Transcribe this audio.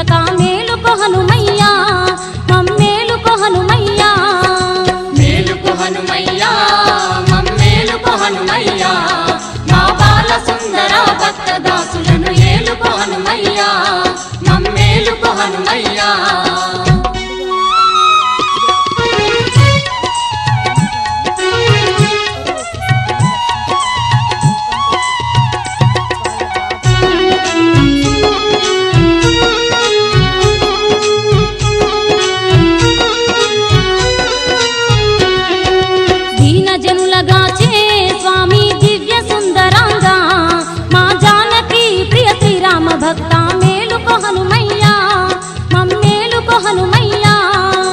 రక్షక మేలుకో హనుమయ్యా మమ్మేలుకో హనుమయ్యా మేలుకో హనుమయ్యా మమ్మేలుకో హనుమయ్యా మా బాల సుందర భక్త దాసులను ఏలుకో హనుమయ్యా మమ్మేలుకో హనుమయ్యా